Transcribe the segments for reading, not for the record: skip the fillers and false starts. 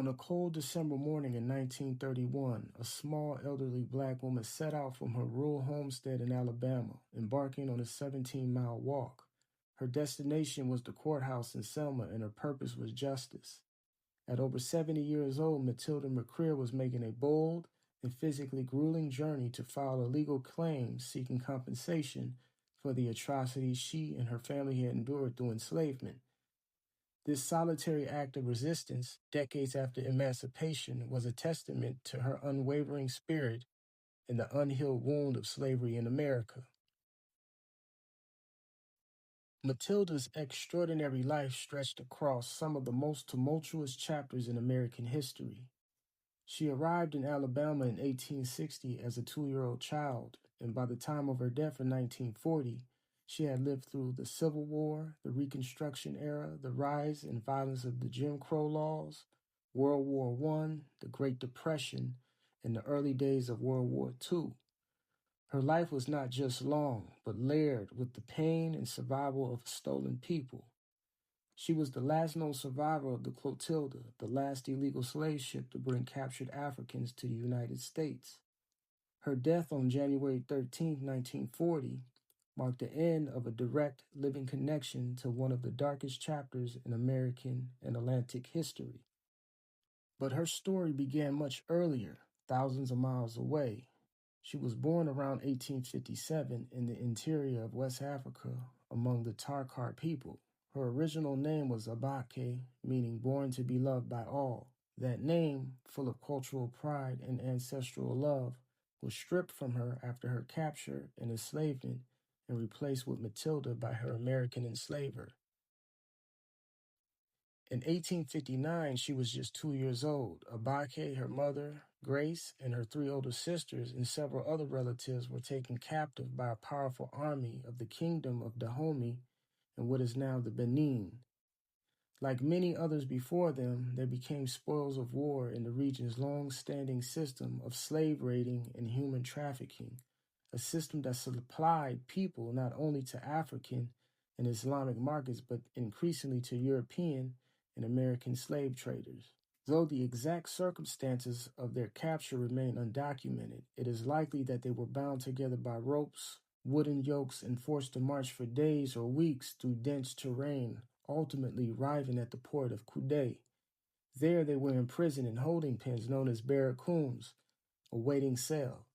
On a cold December morning in 1931, a small elderly black woman set out from her rural homestead in Alabama, embarking on a 17-mile walk. Her destination was the courthouse in Selma, and her purpose was justice. At over 70 years old, Matilda McCrear was making a bold and physically grueling journey to file a legal claim seeking compensation for the atrocities she and her family had endured through enslavement. This solitary act of resistance, decades after emancipation, was a testament to her unwavering spirit and the unhealed wound of slavery in America. Matilda's extraordinary life stretched across some of the most tumultuous chapters in American history. She arrived in Alabama in 1860 as a 2-year-old child, and by the time of her death in 1940, she had lived through the Civil War, the Reconstruction era, the rise and violence of the Jim Crow laws, World War I, the Great Depression, and the early days of World War II. Her life was not just long, but layered with the pain and survival of a stolen people. She was the last known survivor of the Clotilda, the last illegal slave ship to bring captured Africans to the United States. Her death on January 13, 1940, marked the end of a direct living connection to one of the darkest chapters in American and Atlantic history. But her story began much earlier, thousands of miles away. She was born around 1857 in the interior of West Africa among the Tarkar people. Her original name was Abake, meaning born to be loved by all. That name, full of cultural pride and ancestral love, was stripped from her after her capture and enslavement and replaced with Matilda by her American enslaver. In 1859, she was just 2 years old. Abake, her mother, Grace, and her 3 older sisters and several other relatives were taken captive by a powerful army of the Kingdom of Dahomey in what is now the Benin. Like many others before them, they became spoils of war in the region's long-standing system of slave raiding and human trafficking, a system that supplied people not only to African and Islamic markets, but increasingly to European and American slave traders. Though the exact circumstances of their capture remain undocumented, it is likely that they were bound together by ropes, wooden yokes, and forced to march for days or weeks through dense terrain, ultimately arriving at the port of Koude. There they were imprisoned in holding pens known as barracoons, awaiting sale.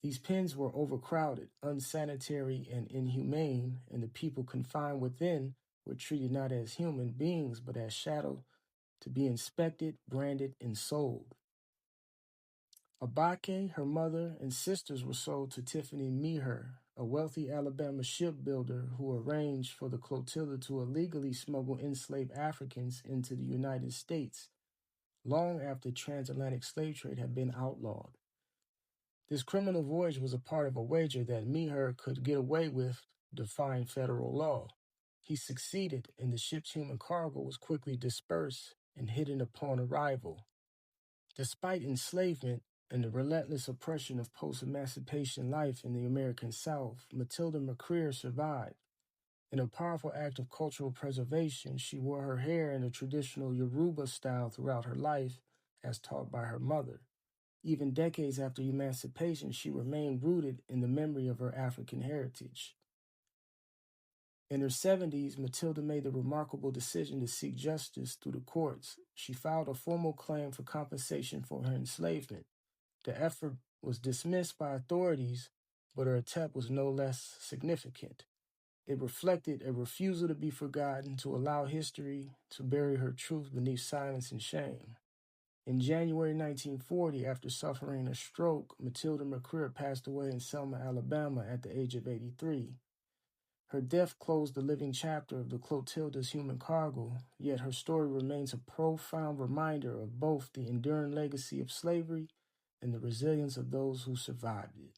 These pens were overcrowded, unsanitary, and inhumane, and the people confined within were treated not as human beings, but as chattel to be inspected, branded, and sold. Abake, her mother, and sisters were sold to Tiffany Meher, a wealthy Alabama shipbuilder who arranged for the Clotilda to illegally smuggle enslaved Africans into the United States, long after transatlantic slave trade had been outlawed. This criminal voyage was a part of a wager that Meher could get away with defying federal law. He succeeded, and the ship's human cargo was quickly dispersed and hidden upon arrival. Despite enslavement and the relentless oppression of post-emancipation life in the American South, Matilda McCrear survived. In a powerful act of cultural preservation, she wore her hair in a traditional Yoruba style throughout her life, as taught by her mother. Even decades after emancipation, she remained rooted in the memory of her African heritage. In her 70s, Matilda made the remarkable decision to seek justice through the courts. She filed a formal claim for compensation for her enslavement. The effort was dismissed by authorities, but her attempt was no less significant. It reflected a refusal to be forgotten, to allow history to bury her truth beneath silence and shame. In January 1940, after suffering a stroke, Matilda McCrear passed away in Selma, Alabama at the age of 83. Her death closed the living chapter of the Clotilda's human cargo, yet her story remains a profound reminder of both the enduring legacy of slavery and the resilience of those who survived it.